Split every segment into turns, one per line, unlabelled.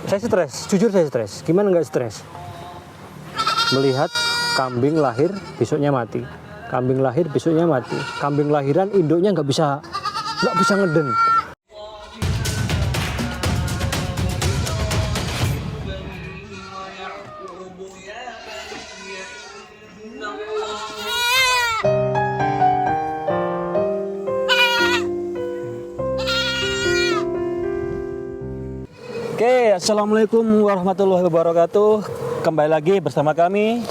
Saya stres, jujur saya stres. Gimana nggak stres? Melihat kambing lahir besoknya mati. Kambing lahir besoknya mati. Kambing lahiran induknya nggak bisa ngeden.
Oke, assalamualaikum warahmatullahi wabarakatuh. Kembali lagi bersama kami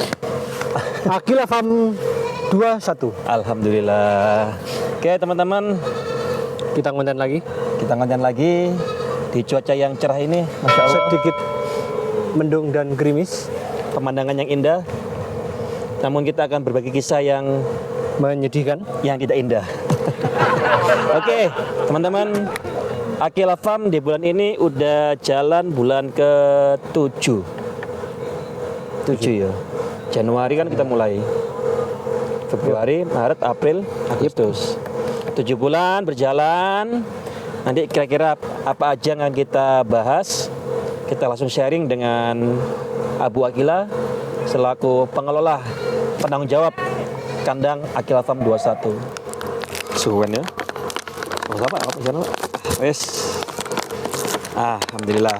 Akila Farm 21.
Alhamdulillah. Oke teman-teman,
Kita konten lagi.
kita konten lagi di cuaca yang cerah ini, Masya Allah.
Sedikit mendung dan gerimis,
Pemandangan yang indah. Namun kita akan berbagi kisah yang
menyedihkan.
tidak indah. Oke, teman-teman, Akila Farm di bulan ini udah jalan bulan ke-7. 7 ya. Januari kan kita mulai. Februari, Maret, April, Agustus. 7 bulan berjalan. Nanti kira-kira apa aja yang kita bahas? Kita langsung sharing dengan Abu Akila selaku pengelola penanggung jawab kandang Akila Farm 21. Suwen ya. Apa sana? Wes. Alhamdulillah.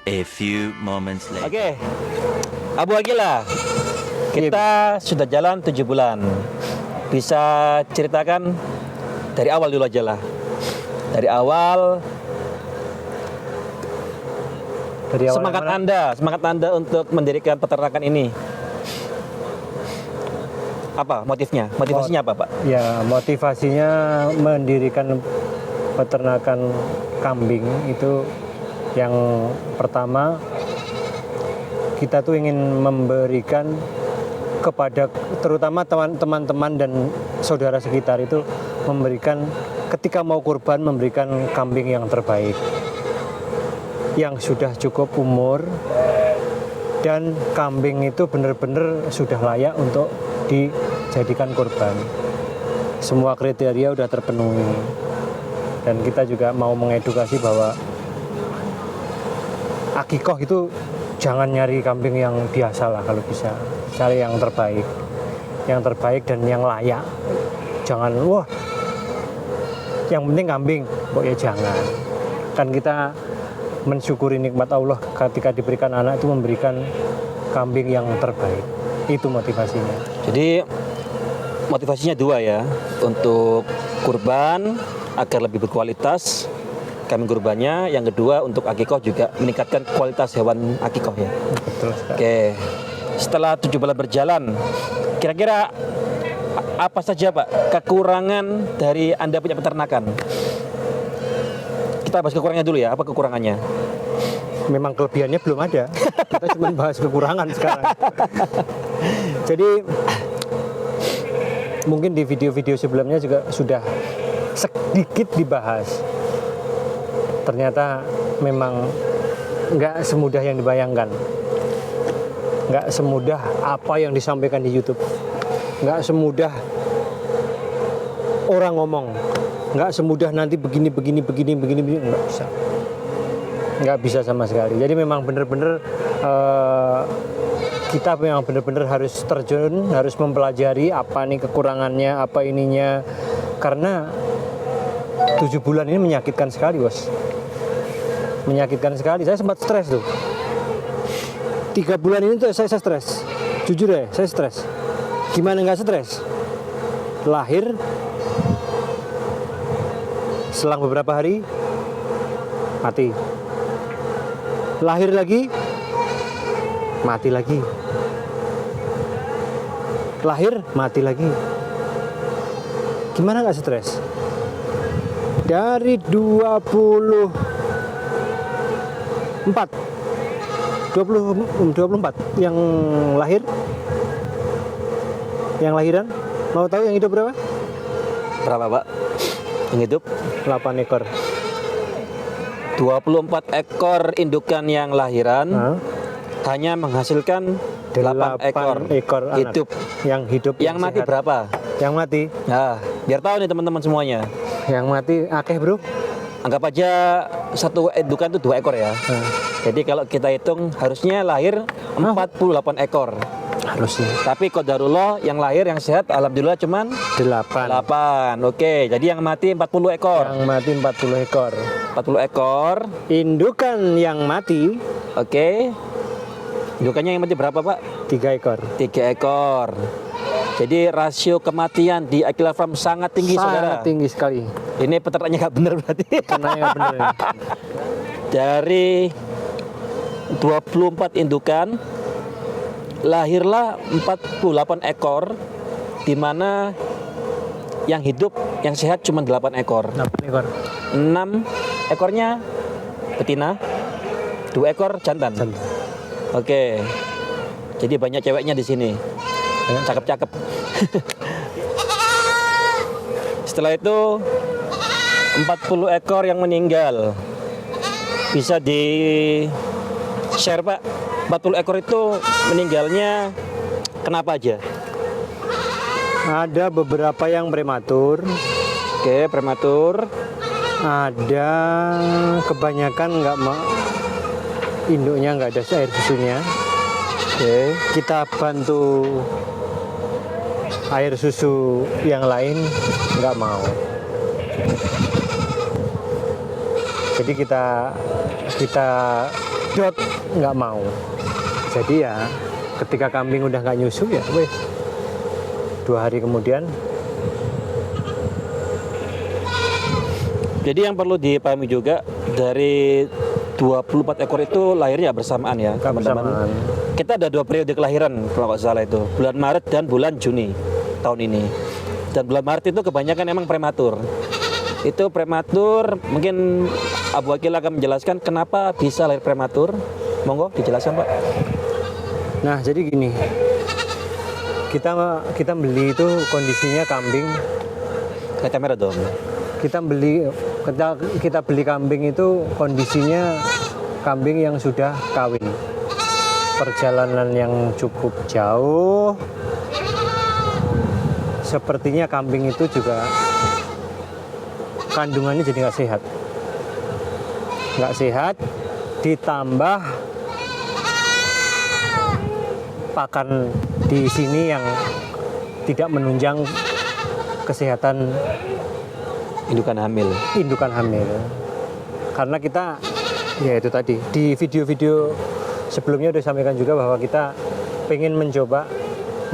A few moments later.
Oke. Abu Akila. Kita sudah jalan 7 bulan. Bisa ceritakan dari awal dulu aja lah. Dari awal semangat Anda untuk mendirikan peternakan ini. Apa motifnya? Motivasinya apa, Pak?
Ya, motivasinya mendirikan peternakan kambing itu yang pertama, kita tuh ingin memberikan kepada terutama teman-teman dan saudara sekitar itu memberikan ketika mau kurban memberikan kambing yang terbaik yang sudah cukup umur dan kambing itu benar-benar sudah layak untuk dijadikan kurban. Semua kriteria udah terpenuhi. Dan kita juga mau mengedukasi bahwa akikoh itu jangan nyari kambing yang biasa lah kalau bisa. Cari yang terbaik. Yang terbaik dan yang layak. Jangan, wah, yang penting kambing. Pokoknya jangan. Kan kita mensyukuri nikmat Allah ketika diberikan anak itu memberikan kambing yang terbaik. Itu motivasinya.
Jadi motivasinya 2 ya, untuk kurban agar lebih berkualitas kambing kurbannya, yang kedua untuk akikoh juga meningkatkan kualitas hewan akikoh ya.
Betul sekali.
Oke, setelah 7 bulan berjalan, kira-kira apa saja Pak kekurangan dari Anda punya peternakan? Kita bahas kekurangannya dulu ya, apa kekurangannya?
Memang kelebihannya belum ada. Kita cuma bahas kekurangan sekarang. Jadi mungkin di video-video sebelumnya juga sudah sedikit dibahas. Ternyata memang nggak semudah yang dibayangkan. Nggak semudah apa yang disampaikan di YouTube. Nggak semudah orang ngomong. Nggak semudah nanti begini, nggak bisa sama sekali. Jadi memang benar-benar kita memang benar-benar harus terjun, harus mempelajari apa nih kekurangannya, apa ininya. Karena 7 bulan ini menyakitkan sekali, Bos. Menyakitkan sekali. Saya sempat stres tuh. 3 bulan ini tuh saya stres. Jujur ya, saya stres. Gimana nggak stres? Lahir, selang beberapa hari mati. Lahir lagi, mati lagi. Lahir, mati lagi. Gimana nggak stres? Dari 24 yang lahir, yang lahiran, mau tahu yang hidup berapa?
Berapa Pak? Yang hidup?
8 ekor.
24 ekor indukan yang lahiran hanya menghasilkan 8 ekor hidup.
Yang hidup
yang mati sehat. Berapa?
Yang mati?
Nah, biar tahu nih teman-teman semuanya.
Yang mati akeh, Bro.
anggap aja satu indukan itu 2 ekor ya. Jadi kalau kita hitung harusnya lahir 48 ekor.
Harusnya
Tapi qadarullah yang lahir yang sehat alhamdulillah cuman
8.
8. Oke, jadi yang mati 40 ekor.
Yang mati 40 ekor.
40 ekor.
Indukan yang mati
Oke. Indukannya yang mati berapa, Pak?
3 ekor.
3 ekor. Jadi rasio kematian di Aquila Farm sangat tinggi, saudara.
Sangat tinggi sekali.
Ini peternaknya nggak bener berarti.
Karena yang benar.
Dari 24 indukan lahirlah 48 ekor, di mana yang hidup, yang sehat cuma 8 ekor.
8 ekor.
6 ekornya betina, 2 ekor jantan.
Jantan.
Oke. Jadi banyak ceweknya di sini. Cakep-cakep. Setelah itu 40 ekor yang meninggal. Bisa di share, Pak. 40 ekor itu meninggalnya kenapa aja?
Ada beberapa yang prematur,
Oke, prematur.
ada kebanyakan induknya nggak ada air susunya.
Oke.
Kita bantu air susu yang lain nggak mau. Jadi kita dot nggak mau. Jadi ya ketika kambing udah nggak nyusu ya wes 2 hari kemudian.
Jadi yang perlu dipahami juga dari 24 ekor itu lahirnya bersamaan ya, teman-teman.
Bersamaan.
Kita ada 2 periode kelahiran kalau nggak salah itu, bulan Maret dan bulan Juni tahun ini. Dan bulan Maret itu kebanyakan emang prematur. Itu prematur, mungkin Abu Akil akan menjelaskan kenapa bisa lahir prematur. Monggo dijelaskan, Pak.
Nah jadi gini, kita beli itu kondisinya kambing.
Ke kamera dong.
Kita beli kambing itu kondisinya kambing yang sudah kawin, perjalanan yang cukup jauh. Sepertinya kambing itu juga kandungannya jadi nggak sehat, ditambah pakan di sini yang tidak menunjang kesehatan
Indukan hamil.
Karena kita ya itu tadi di video-video sebelumnya udah sampaikan juga bahwa kita pengen mencoba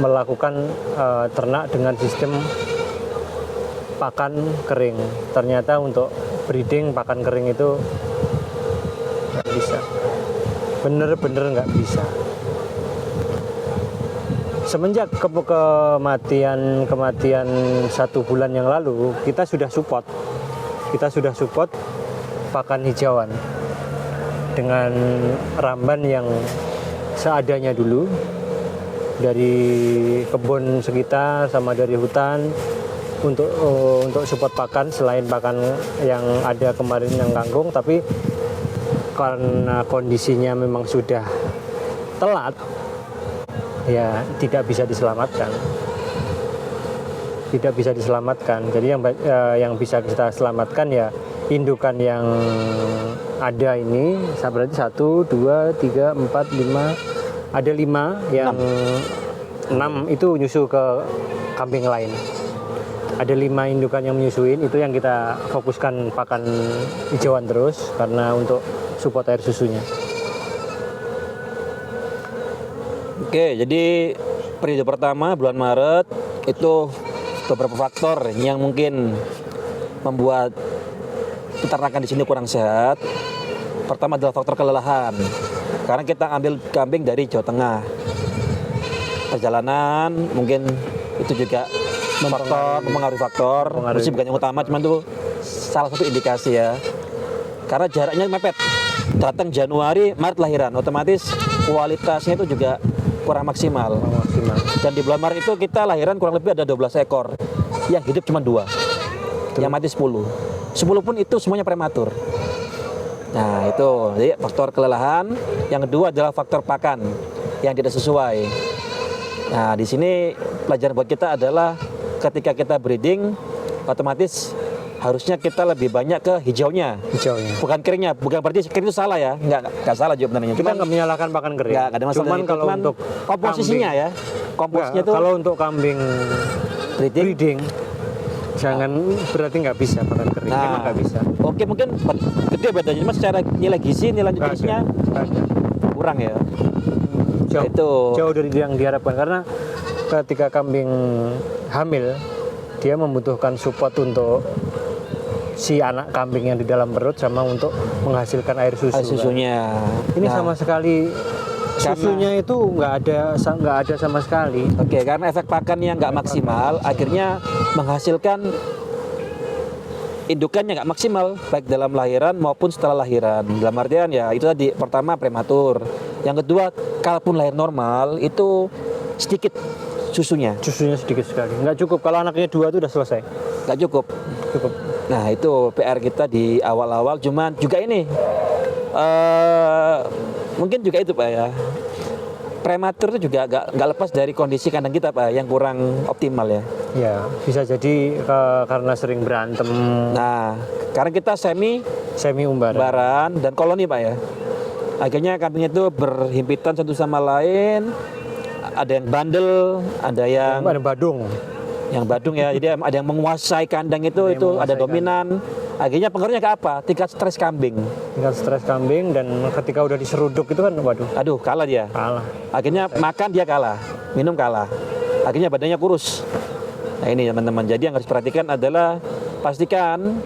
melakukan ternak dengan sistem pakan kering. Ternyata untuk breeding pakan kering itu nggak bisa, bener-bener nggak bisa. Semenjak kematian 1 bulan yang lalu, kita sudah support pakan hijauan dengan ramban yang seadanya dulu dari kebun sekitar sama dari hutan untuk support pakan, selain pakan yang ada kemarin yang kangkung, tapi karena kondisinya memang sudah telat, ya tidak bisa diselamatkan. Jadi yang bisa kita selamatkan ya indukan yang ada ini. Berarti 1, 2, 3, 4, 5, ada 5 yang 6 itu nyusu ke kambing lain. Ada 5 indukan yang menyusuin, itu yang kita fokuskan pakan hijauan terus karena untuk support air susunya.
Oke, jadi periode pertama bulan Maret itu beberapa faktor yang mungkin membuat peternakan di sini kurang sehat. Pertama adalah faktor kelelahan. Karena kita ambil kambing dari Jawa Tengah. Perjalanan mungkin itu juga mempengaruhi faktor. Mesti bukan yang utama, cuman itu salah satu indikasi ya. Karena jaraknya mepet. Datang Januari, Maret lahiran, otomatis kualitasnya itu juga kurang maksimal. Dan di bulan Maret itu kita lahiran kurang lebih ada 12 ekor. Yang hidup cuma 2. Yang mati 10. 10 pun itu semuanya prematur. Nah, itu jadi faktor kelelahan. Yang kedua adalah faktor pakan yang tidak sesuai. Nah, di sini pelajaran buat kita adalah ketika kita breeding, otomatis harusnya kita lebih banyak ke hijaunya,
hijaunya.
bukan keringnya. Bukan berarti kering itu salah ya, nggak salah juga benernya.
Kita nggak menyalahkan pakan kering.
nggak ada masalah.
Cuman
dengan itu.
kalau
Cuman
untuk
komposisinya ya, komposisinya
Nggak,
tuh
kalau untuk kambing
breeding.
breeding jangan berarti nggak bisa pakan kering. Emang nggak bisa.
Oke, mungkin gede bedanya, cuma secara nilai gizi, nilai
Nggak
nutrisinya
ada.
kurang ya.
Jauh,
Itu.
jauh dari yang diharapkan karena ketika kambing hamil dia membutuhkan support untuk si anak kambing yang di dalam perut sama untuk menghasilkan air susu.
Air susunya.
Kan. Ini
Nah,
sama sekali susunya itu nggak ada sama sekali.
Oke, karena efek pakan yang nggak maksimal, akhirnya menghasilkan indukannya nggak maksimal, baik dalam lahiran maupun setelah lahiran. Dalam artian ya itu tadi, pertama prematur, yang kedua kalaupun lahir normal itu sedikit susunya,
Susunya sedikit sekali. Nggak cukup. Kalau anaknya 2 itu udah selesai.
nggak cukup.
Cukup.
Nah itu PR kita di awal-awal, cuman juga ini mungkin juga itu Pak ya, prematur itu juga nggak lepas dari kondisi kandang kita Pak yang kurang optimal ya.
Ya, bisa jadi karena sering berantem,
Nah karena kita semi
semi umbaran.
baran dan koloni Pak ya, akhirnya kambing itu berhimpitan satu sama lain, ada yang bandel, ada yang
Ada badung.
badung ya, jadi ada yang menguasai kandang itu
Ada yang
ada
menguasai
dominan. Akhirnya pengaruhnya ke apa? Tingkat stres kambing.
Tingkat stres kambing dan ketika udah diseruduk itu kan waduh,
Aduh, kalah dia.
kalah.
Akhirnya makan dia kalah, minum kalah. Akhirnya badannya kurus. Nah ini teman-teman, jadi yang harus perhatikan adalah pastikan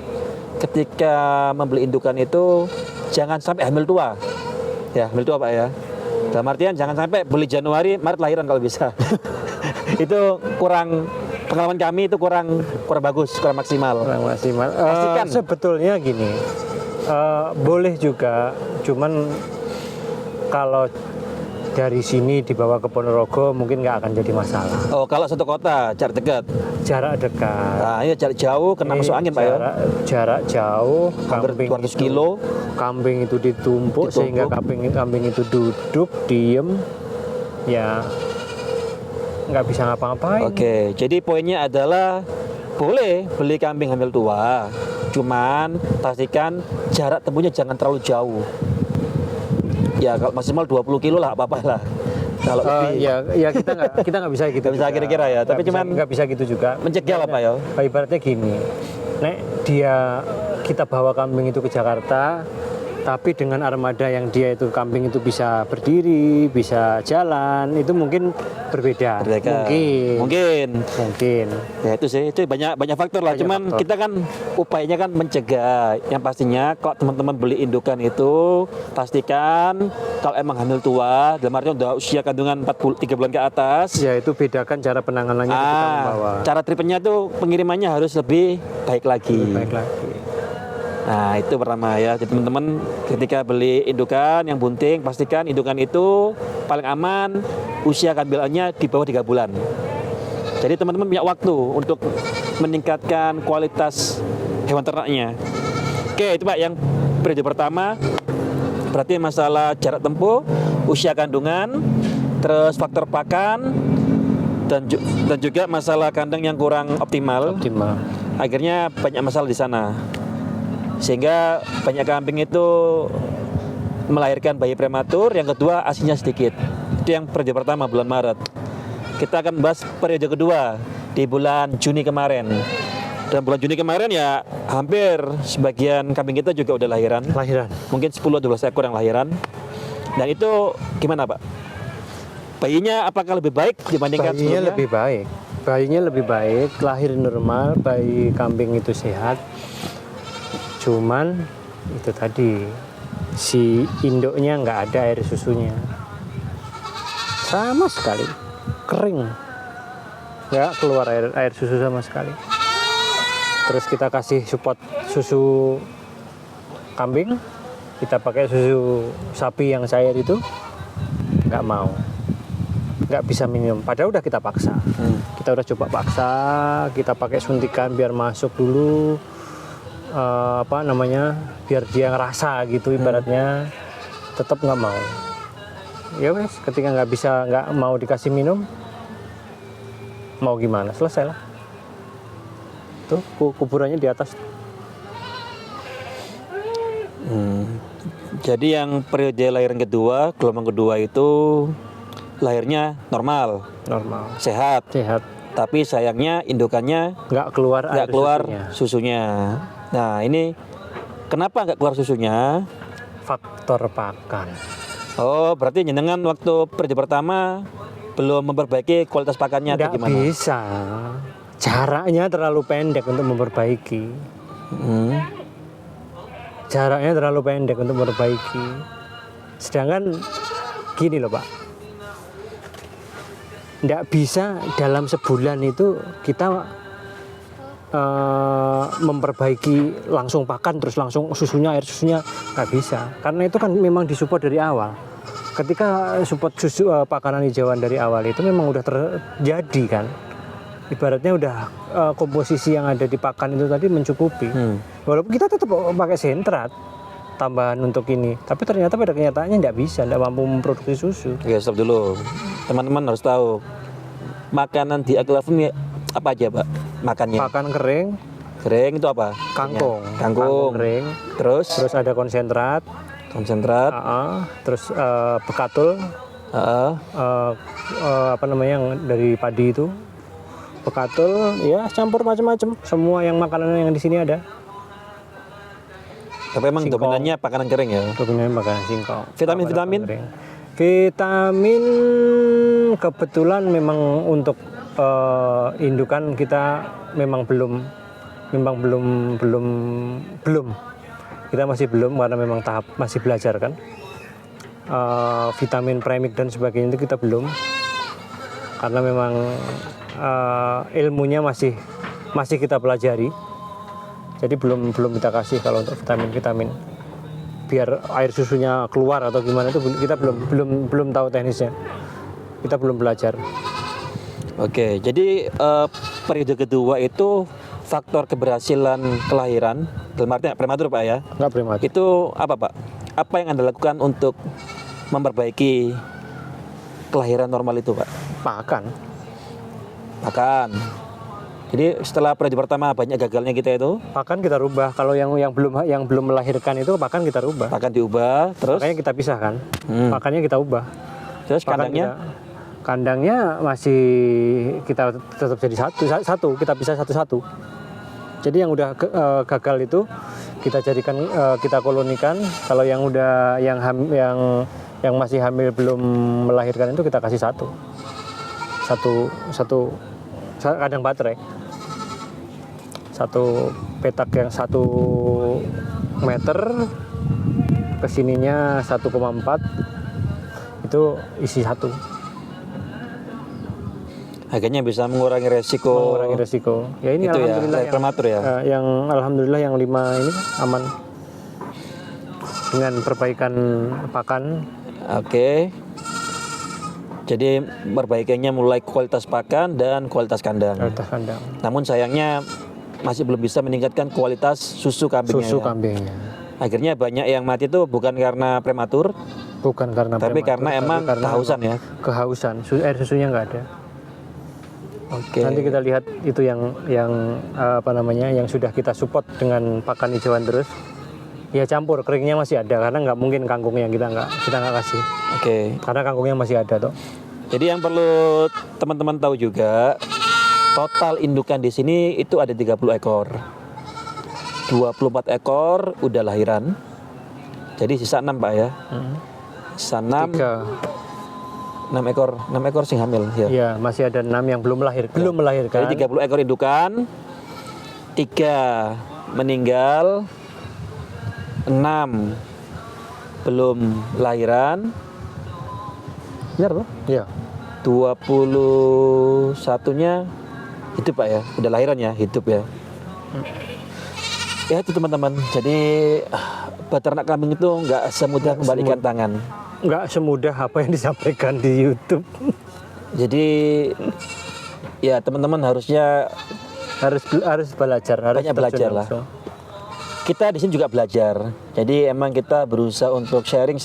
ketika membeli indukan itu jangan sampai hamil tua. Ya, hamil tua Pak ya. Dalam artian jangan sampai beli Januari, Maret lahiran kalau bisa. Itu kurang, pengalaman kami itu kurang bagus, kurang maksimal.
Kurang maksimal.
Pastikan.
Sebetulnya gini, boleh juga, cuman kalau dari sini dibawa ke Ponorogo mungkin nggak akan jadi masalah.
Oh, kalau satu kota, jarak dekat.
Jarak dekat.
Nah, ini jarak jauh, kena masuk angin Pak ya.
Jarak jauh,
Hampir 200 kilo.
Kambing itu ditumpuk sehingga kambing itu duduk, diem, ya nggak bisa ngapa-ngapain.
Oke, jadi poinnya adalah boleh beli kambing hamil tua, cuman pastikan jarak tempuhnya jangan terlalu jauh. Ya kalau maksimal 20 kilo lah, apa-apa lah. Kalau lebih
Ya kita nggak bisa gitu.
Nggak bisa
juga.
kira-kira ya, tapi cuman
nggak bisa gitu juga.
mencegah lah Pak ya.
Ibaratnya gini, kita bawa kambing itu ke Jakarta, tapi dengan armada yang dia itu kambing itu bisa berdiri, bisa jalan, itu mungkin berbeda.
Mereka.
Mungkin.
Ya itu sih, itu banyak faktor lah.
Banyak
Cuman
faktor.
kita kan upayanya kan mencegah. Yang pastinya kalau teman-teman beli indukan itu pastikan kalau emang hamil tua, dalam artian udah usia kandungan 3 bulan ke atas.
Ya itu bedakan cara penanganannya kita membawa.
Cara treatmentnya tuh pengirimannya harus lebih baik lagi.
Baik lagi.
Nah itu pertama ya, jadi teman-teman ketika beli indukan yang bunting pastikan indukan itu paling aman usia kehamilannya di bawah 3 bulan. Jadi teman-teman punya waktu untuk meningkatkan kualitas hewan ternaknya. Oke itu Pak yang periode pertama, berarti masalah jarak tempuh, usia kandungan, terus faktor pakan, dan juga masalah kandang yang kurang optimal. Akhirnya banyak masalah di sana. Sehingga banyak kambing itu melahirkan bayi prematur, yang kedua asinya sedikit. Itu yang periode pertama bulan Maret. Kita akan bahas periode kedua di bulan Juni kemarin. Dan bulan Juni kemarin ya hampir sebagian kambing kita juga udah lahiran. Mungkin 10-12 ekor yang lahiran. Dan itu gimana Pak? Bayinya apakah lebih baik dibandingkan sebelumnya?
Bayinya lebih baik, lahir normal, bayi kambing itu sehat. Cuman itu tadi si induknya nggak ada air susunya sama sekali, kering, nggak keluar air susu sama sekali. Terus kita kasih support susu kambing, kita pakai susu sapi yang cair itu, nggak mau, nggak bisa minum. Padahal udah kita paksa, kita udah coba paksa, kita pakai suntikan biar masuk dulu. Biar dia ngerasa gitu ibaratnya, tetap nggak mau. Ya wes, ketika nggak mau dikasih minum, mau gimana, selesai lah. Tuh kuburannya di atas.
Jadi yang periode lahiran kedua, gelombang kedua itu lahirnya normal,
Normal.
sehat.
Sehat.
Tapi sayangnya indukannya
Nggak keluar
nggak
air
keluar
susunya.
susunya. Nah ini kenapa nggak keluar susunya?
Faktor pakan.
Oh berarti jenengan waktu periode pertama belum memperbaiki kualitas pakannya atau
Nggak
gimana?
bisa. Jaraknya terlalu pendek untuk memperbaiki.
Hmm.
Jaraknya terlalu pendek untuk memperbaiki. Sedangkan gini loh Pak, nggak bisa dalam sebulan itu kita memperbaiki langsung pakan terus langsung air susunya nggak bisa, karena itu kan memang disupport dari awal. Ketika support susu pakanan hijauan dari awal itu memang udah terjadi kan, ibaratnya udah komposisi yang ada di pakan itu tadi mencukupi. Walaupun kita tetap pakai sentrat tambahan untuk ini, tapi ternyata pada kenyataannya nggak bisa, nggak mampu memproduksi susu.
Oke stop dulu. Teman-teman harus tahu makanan di Aquafin apa aja Pak makannya?
Pakan kering,
Kering itu apa?
kangkung,
Kangkung.
kering,
Terus
terus ada konsentrat,
konsentrat.
terus bekatul, apa namanya yang dari padi itu, bekatul, ya campur macam-macam, semua yang makanan yang di sini ada.
Tapi emang
Singkong.
dominannya pakanan kering ya.
Dominan makanan singkong.
Vitamin-vitamin?
Makanan kering. Vitamin kebetulan memang untuk indukan kita memang belum kita masih belum, karena memang tahap masih belajar kan. Vitamin premix dan sebagainya itu kita belum, karena memang ilmunya masih kita pelajari. Jadi belum kita kasih kalau untuk vitamin biar air susunya keluar atau gimana itu kita belum tahu teknisnya. Kita belum belajar.
Oke, jadi periode kedua itu faktor keberhasilan kelahiran, dalam artinya prematur Pak ya.
Enggak prematur.
Itu apa Pak? Apa yang Anda lakukan untuk memperbaiki kelahiran normal itu Pak?
Pakan.
Makan. Jadi setelah periode pertama banyak gagalnya kita itu,
Pakan kita rubah. Kalau yang belum melahirkan itu pakan kita rubah.
makan diubah, terus
Makanya kita pisahkan. Pakannya kita ubah.
terus
Pakan
kandangnya
kandangnya masih kita tetap jadi satu, kita pisah satu-satu. Jadi yang udah gagal itu kita jadikan kita kolonikan. Kalau yang udah yang masih hamil belum melahirkan itu kita kasih satu kandang baterai. Satu petak yang 1 meter, kesininya 1,4, itu isi satu.
akhirnya bisa mengurangi resiko.
Mengurangi resiko. Ya ini
Itu ya,
alhamdulillah
prematur ya.
yang alhamdulillah yang 5 ini aman dengan perbaikan pakan.
Oke. Jadi perbaikannya mulai kualitas pakan dan kualitas kandang.
Kualitas kandang.
Namun sayangnya masih belum bisa meningkatkan kualitas susu kambingnya.
Susu
ya.
kambingnya.
Akhirnya banyak yang mati itu bukan karena prematur,
Bukan karena
tapi
prematur,
karena emang kehausan ya.
Kehausan. Air susunya nggak ada.
Oke.
Nanti kita lihat itu yang apa namanya yang sudah kita support dengan pakan hijauan terus. Ya campur, keringnya masih ada karena nggak mungkin kangkung yang kita nggak kasih.
Oke.
Karena kangkungnya masih ada toh.
Jadi yang perlu teman-teman tahu juga, total indukan di sini itu ada 30 ekor. 24 ekor udah lahiran. Jadi sisa 6 Pak ya. Sisa 6, 6 ekor sing hamil ya.
Iya, masih ada 6 yang belum melahirkan.
Jadi 30 ekor indukan, 3 meninggal, 6 belum lahiran. Benar Pak?
Iya.
21-nya hidup Pak ya, udah lahiran ya, hidup ya. Ya itu teman-teman, jadi peternak kambing itu nggak semudah kembalikan tangan.
Nggak semudah apa yang disampaikan di YouTube.
Jadi ya teman-teman harusnya
harus belajar, harus
banyak belajar
terjun
lah.
langsung.
Kita di sini juga belajar. Jadi emang kita berusaha untuk sharing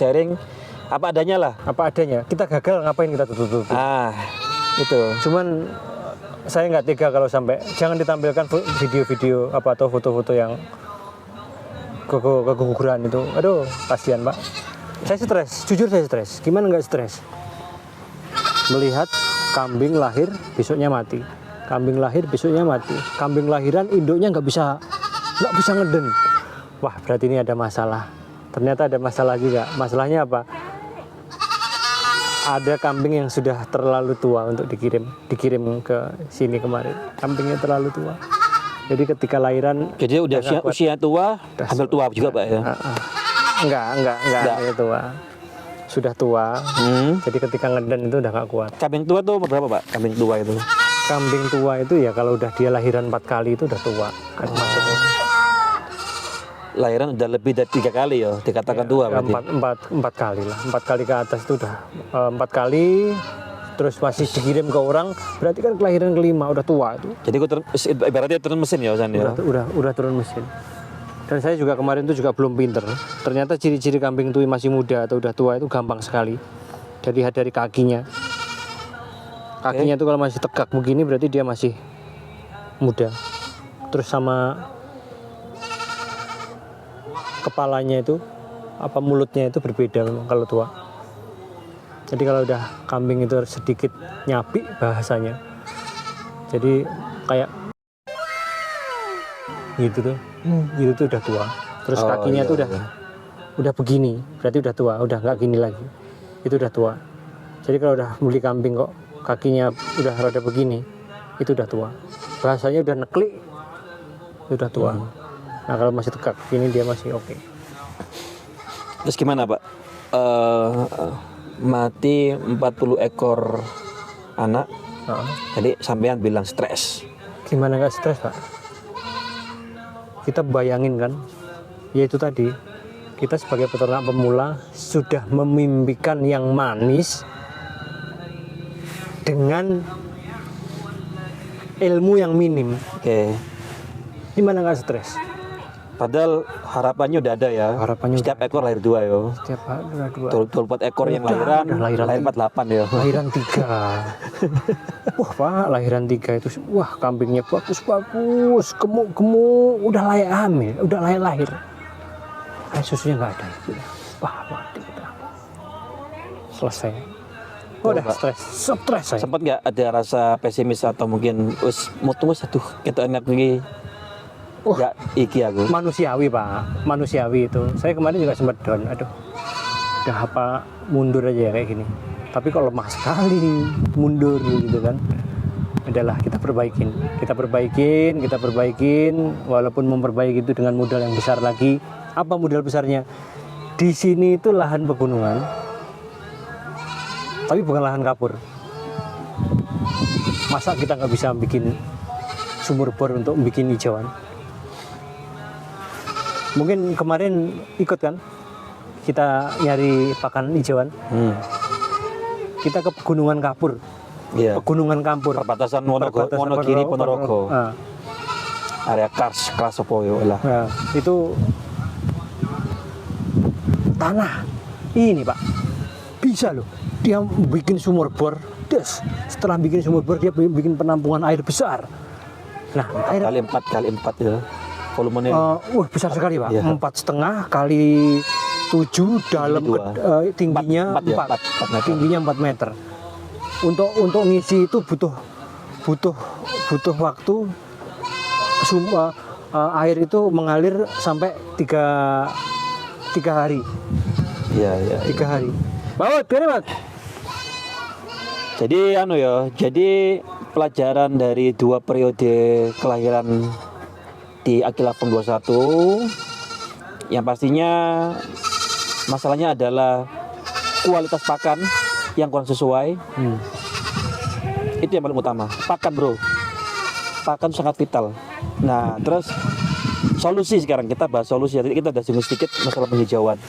apa adanya lah.
Apa adanya. Kita gagal ngapain kita tutup.
Ah, itu.
Cuman saya nggak tega kalau sampai jangan ditampilkan video-video apa atau foto-foto yang keguguran itu. Aduh, kasihan Pak. Saya stres, jujur saya stres. Gimana nggak stres? Melihat kambing lahir besoknya mati. Kambing lahir besoknya mati. Kambing lahiran induknya nggak bisa ngeden. Wah, berarti ini ada masalah. Ternyata ada masalah juga. Masalahnya apa? Ada kambing yang sudah terlalu tua untuk dikirim ke sini kemarin. Kambingnya terlalu tua. Jadi ketika lahiran,
Jadi udah usia tua, hampir tua juga Pak ya.
enggak tua. Sudah tua. Jadi ketika ngeden itu udah nggak kuat.
Kambing tua tuh berapa Pak? Kambing tua itu?
Kambing tua itu ya kalau udah dia lahiran 4 kali itu udah tua. Kan maksudnya.
Lahiran udah lebih dari 3 kali ya, dikatakan tua berarti.
Empat kali lah. 4 kali ke atas itu udah 4 kali. Terus masih dikirim ke orang, berarti kan kelahiran kelima udah tua itu.
Jadi ibaratnya turun mesin ya San ya.
Udah turun mesin. Dan saya juga kemarin itu juga belum pinter. Ternyata ciri-ciri kambing itu masih muda atau udah tua itu gampang sekali. Dilihat dari kakinya. Kakinya itu kalau masih tegak begini berarti dia masih muda. Terus sama kepalanya itu, mulutnya itu berbeda memang kalau tua. Jadi kalau udah kambing itu sedikit nyapi bahasanya. Jadi kayak gitu tuh udah tua. Terus kakinya tuh udah begini, berarti udah tua, udah nggak gini lagi. Itu udah tua. Jadi kalau udah beli kambing kok kakinya udah rada begini, itu udah tua. Bahasanya udah neklik, itu udah tua. Nah kalau masih tegak begini dia masih oke.
Terus gimana Pak? Mati 40 ekor anak. Tadi sampean bilang stres.
Gimana nggak stres Pak? Kita bayangin kan, yaitu tadi kita sebagai peternak pemula sudah memimpikan yang manis dengan ilmu yang minim.
Oke.
Gimana nggak stres?
Padahal harapannya udah ada ya.
Harapannya
setiap ekor lahir 2 ya.
Setiap ada 2.
24 ekor yang lahiran, lahir 48 ya.
Lahiran 3. Wah Pak, lahiran 3 itu wah kambingnya bagus, gemuk, udah layak hamil, udah layak lahir. Susunya nggak ada. Wah, selesai. Udah stres saya.
Sempat nggak ada rasa pesimis atau mungkin mau tunggu satu kita enak ini. Ya, iki aku.
Manusiawi Pak, manusiawi itu. Saya kemarin juga sempat down. Aduh, udah apa mundur aja ya kayak gini. Tapi kok lemah sekali mundur gitu kan. Adalah kita perbaikin. Walaupun memperbaiki itu dengan modal yang besar lagi. Apa modal besarnya? Di sini itu lahan pegunungan, tapi bukan lahan kapur. Masa kita nggak bisa bikin sumur bor untuk bikin hijauan? Mungkin kemarin ikut kan kita nyari pakan hijauan. Kita ke pegunungan kapur.
Iya.
Pegunungan kapur.
Perbatasan Wonogiri Ponorogo. Area Kars Krasopoyo lah.
Nah, itu tanah ini Pak. Bisa loh. Dia bikin sumur bor. Setelah bikin sumur bor dia bikin penampungan air besar. Nah,
kali 4 ya. Volumenya
besar sekali Pak.
Iya.
4,5 kali 7 dalam tingginya 4 tingginya 4 meter. Untuk ngisi itu butuh waktu. Air itu mengalir sampai 3 hari.
Iya.
3 hari. Bawa, Pak.
Jadi pelajaran dari 2 periode kelahiran di Aquila Farm 21 yang pastinya masalahnya adalah kualitas pakan yang kurang sesuai. Itu yang paling utama. Pakan sangat vital. Nah, terus solusi sekarang kita bahas solusi. Jadi kita udah singgung sedikit masalah penghijauan.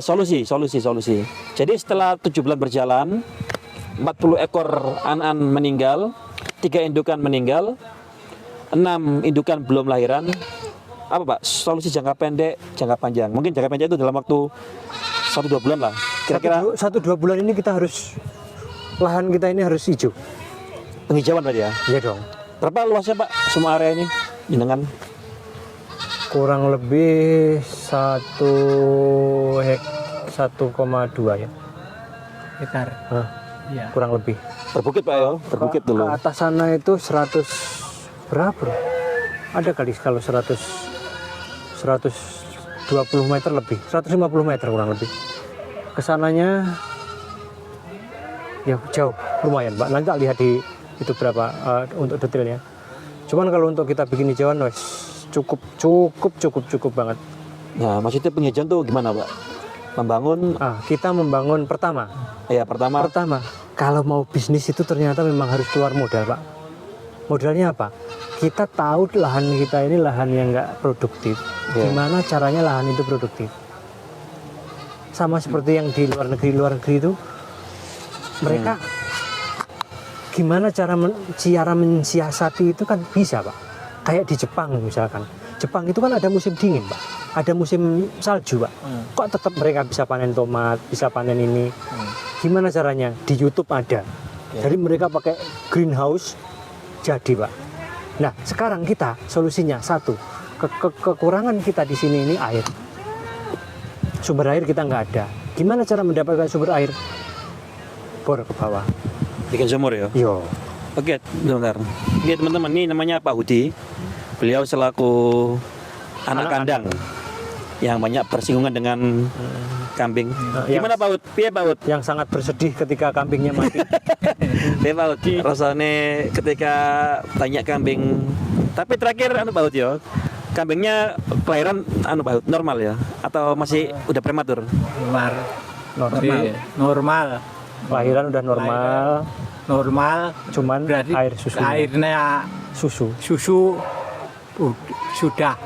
Solusi. Jadi setelah 7 bulan berjalan, 40 ekor anak meninggal, 3 indukan meninggal, 6 indukan belum lahiran. Apa Pak? Solusi jangka pendek, jangka panjang. Mungkin jangka pendek itu dalam waktu 1-2 bulan lah. Kira-kira
1-2 bulan ini kita harus lahan kita ini harus hijau.
Penghijauan berarti ya?
Iya dong.
Berapa luasnya Pak semua area ini? Jenengan?
kurang lebih 1,2 ya.
Hektar.
Hah,
Iya.
kurang lebih.
Per bukit Pak ya, per bukit dulu.
Ke atas sana itu 100 berapa bro? Ada kali kalau 120 meter lebih, 150 meter kurang lebih. Kesananya ya jauh, lumayan Pak. Nanti tak lihat di itu berapa untuk detailnya. Cuman kalau untuk kita bikin hijauan, wes cukup banget.
Nah, maksudnya penghijauan tuh gimana Pak? Membangun,
Kita membangun pertama,
pertama
kalau mau bisnis itu ternyata memang harus keluar modal Pak. Modalnya apa? Kita tahu lahan kita ini lahan yang nggak produktif.
Ya.
Gimana caranya lahan itu produktif? Sama seperti yang di luar negeri itu, mereka gimana cara mensiasati itu kan bisa Pak. Kayak di Jepang misalkan. Jepang itu kan ada musim dingin Pak. Ada musim salju Pak. Kok tetap mereka bisa panen tomat, bisa panen ini? Gimana caranya? Di YouTube ada. Jadi mereka pakai greenhouse jadi Pak. Nah sekarang kita solusinya satu, kekurangan kita di sini ini air. Sumber air kita nggak ada. Gimana cara mendapatkan sumber air? Bor ke bawah.
bikin sumur ya.
Yo.
Oke, bentar. Ini teman-teman, ini namanya Pak Hudi. Beliau selaku anak kandang yang banyak bersinggungan dengan kambing. Gimana Pak Hud? Piye Pak Hud?
Yang sangat bersedih ketika kambingnya mati.
Piye Pak Hud? Rasanya ketika banyak kambing. Tapi terakhir Pak Hud ya. Kambingnya kelahiran Pak Hud normal ya atau masih udah prematur?
Normal.
Lahiran udah normal,
Cuman berarti
air susu.
airnya
Susu.
sudah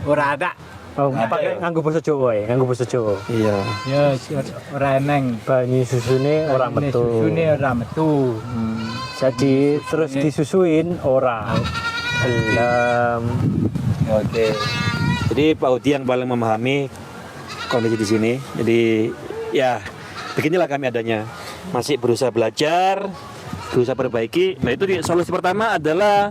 ora ada.
Oh, pakai nganggo basa Jawa ya, nganggo basa Jawa.
Iya.
Ya ora eneng.
Banyu susune ora metu.
Susune ora metu.
Jadi terus disusuin ora. Belum.
Oke. Jadi Pak Hudi yang paling memahami kondisi di sini. Jadi ya beginilah kami adanya. Masih berusaha belajar, berusaha perbaiki. Nah itu solusi pertama adalah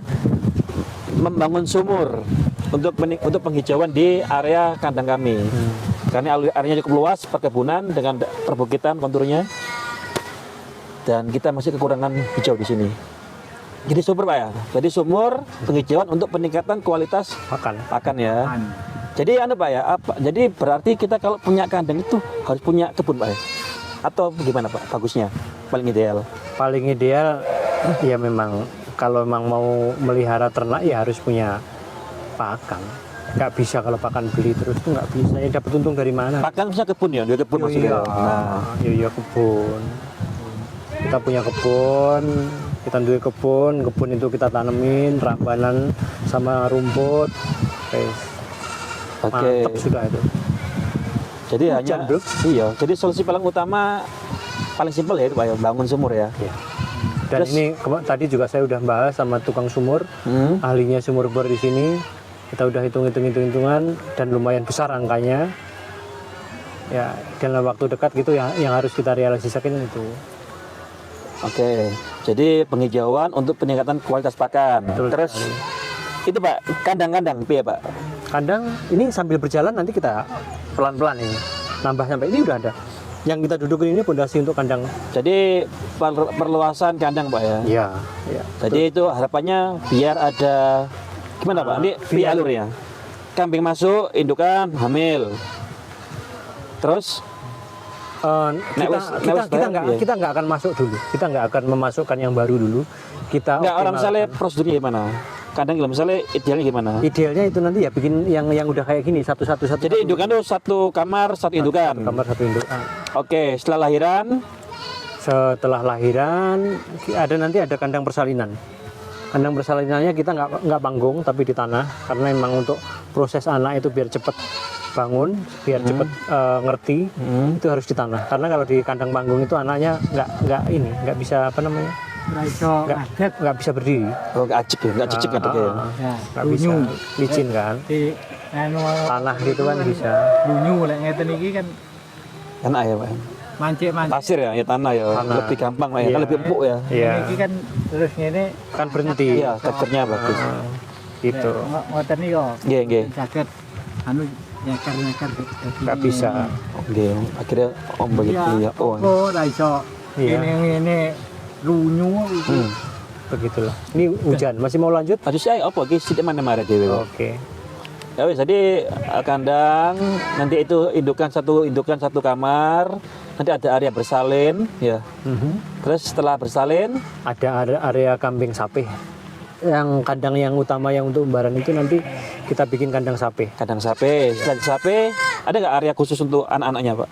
membangun sumur untuk penghijauan di area kandang kami. Karena areanya cukup luas, perkebunan dengan perbukitan konturnya. Dan kita masih kekurangan hijau di sini. Jadi sumur Pak ya. Jadi sumur penghijauan untuk peningkatan kualitas pakan ya. Jadi Pak ya, jadi berarti kita kalau punya kandang itu harus punya kebun Pak ya. Atau gimana Pak bagusnya? Paling ideal.
Paling ideal ya memang kalau memang mau melihara ternak ya harus punya pakan. Nggak bisa kalau pakan beli terus tuh nggak bisa. Ya dapat untung dari mana?
Pakan bisa kebun ya, dia kebun maksudnya.
Nah, iya kebun. Kita punya kebun, kita duwe kebun itu kita tanemin rambanan sama rumput. Mantap sudah itu.
Jadi hanya iya, jadi solusi paling utama paling simpel ya itu Pak ya, bangun sumur ya.
Iya. Dan terus, ini tadi juga saya udah bahas sama tukang sumur, ahlinya sumur bor di sini. Kita udah hitungan dan lumayan besar angkanya. Ya, dalam waktu dekat gitu ya yang harus kita realisasikan itu.
Oke. Jadi penghijauan untuk peningkatan kualitas pakan.
Betul.
Terus itu Pak, kandang-kandang piye Pak?
Kandang ini sambil berjalan nanti kita pelan-pelan ini nambah sampai ini udah ada. Yang kita dudukin ini pondasi untuk kandang.
Jadi perluasan kandang Pak ya.
Iya, iya.
Jadi itu harapannya biar ada gimana Pak? Ini via alurnya. Kambing masuk, indukan, hamil. Terus
kita nggak akan masuk dulu. Kita nggak akan memasukkan yang baru dulu. Kita
orang misalnya prosedurnya gimana? Kandang misalnya idealnya gimana?
Idealnya itu nanti ya bikin yang udah kayak gini satu.
Jadi indukan tuh satu kamar satu indukan.
Satu kamar satu indukan.
Oke, setelah lahiran nanti ada kandang persalinan. Kandang persalinannya kita nggak panggung tapi di tanah karena memang untuk proses anak itu biar cepat bangun, biar cepat ngerti itu harus di tanah. Karena kalau di kandang panggung itu anaknya nggak bisa nggak bisa berdiri. Oh, nggak ajib ya, nggak cicip nggak
nggak bisa licin kan. Tanah gitu kan bisa.
Lunyu lek ngeten iki kan
enak ya Pak.
Mancik.
Pasir ya, tanah ya. Lebih gampang Pak ya, kan lebih empuk ya.
Iya.
Iki kan terus ngene
kan berhenti.
Iya, teksturnya bagus.
gitu.
Ngoten niku.
Nggih, nggih.
Saged anu nyakar-nyakar
Nggak bisa.
Nggih, akhirnya om begitu ya. Oh.
Oh, ra iso.
Iya.
Ini runyu iki.
Begitulah. Ini hujan, masih mau lanjut?
Aduh saya apa iki sithik mana mare dhewe.
Oke.
Ya wis, jadi kandang nanti itu indukan satu kamar, nanti ada area bersalin ya. Terus setelah bersalin
Ada area kambing sapi. Yang kandang yang utama yang untuk umbaran itu nanti kita bikin kandang sapi.
kandang sapi, setelah sapi ada nggak area khusus untuk anak-anaknya Pak?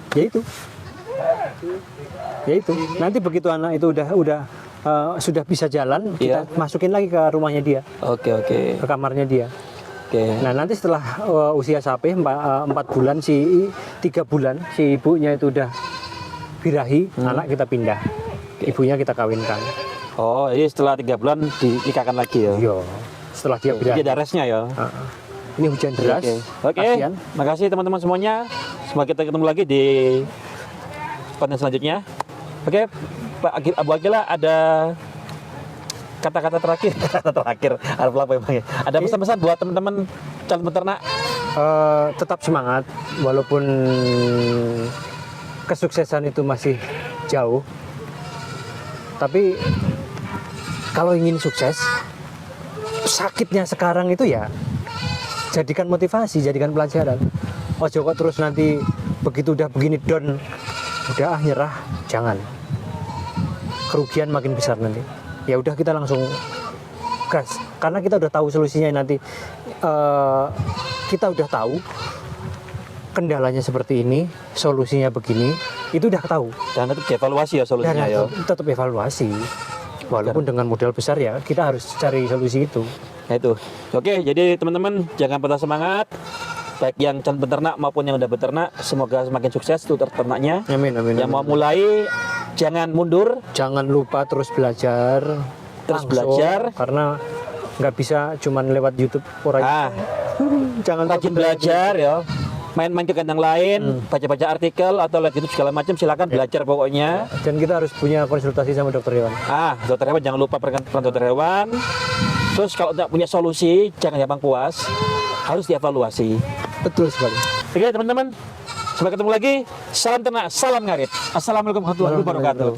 Ya itu. Nanti begitu anak itu sudah bisa jalan, kita
Iya.
masukin lagi ke rumahnya dia,
Oke,
ke kamarnya dia.
oke.
Nah nanti setelah usia sapi 4 bulan 3 bulan si ibunya itu udah birahi, anak kita pindah, ibunya kita kawinkan.
Oh, jadi setelah 3 bulan dinikahkan lagi ya?
Yo, setelah dia
Jadi
birahi.
ada resnya ya?
Ini hujan deras.
Oke,
kasihan.
makasih teman-teman semuanya. Semoga kita ketemu lagi di konten selanjutnya. Oke, Pak Abu Akila ada kata-kata terakhir, harap apa emang ya? Ada pesan-pesan buat teman-teman calon peternak?
Tetap semangat walaupun kesuksesan itu masih jauh. Tapi kalau ingin sukses, sakitnya sekarang itu ya jadikan motivasi, jadikan pelajaran. Ojo kok terus nanti begitu udah begini down, udah nyerah, jangan. Kerugian makin besar nanti. Ya udah kita langsung gas, karena kita udah tahu solusinya nanti. Kita udah tahu kendalanya seperti ini, solusinya begini, itu udah tahu.
Dan tetap dievaluasi ya solusinya ya.
Tetap evaluasi. Walaupun dengan modal besar ya, kita harus cari solusi itu.
Nah itu. Oke, jadi teman-teman jangan patah semangat. Baik yang calon peternak maupun yang udah beternak, semoga semakin sukses tuh ternaknya.
Amin, amin.
Yang
amin.
mau mulai jangan mundur,
Jangan lupa terus belajar.
Terus
langsung,
belajar.
Karena nggak bisa cuman lewat YouTube orang. Jangan
rajin
takut
belajar ya. Main-main ke kandang lain, baca-baca artikel atau lihat YouTube segala macam, silakan belajar pokoknya.
Dan kita harus punya konsultasi sama dokter hewan.
Dokter hewan jangan lupa peran dokter hewan. Terus kalau tidak punya solusi, jangan gampang puas, harus dievaluasi.
Betul sekali.
Oke teman-teman, sampai ketemu lagi. Salam ternak, salam ngarit. Assalamualaikum warahmatullahi wabarakatuh.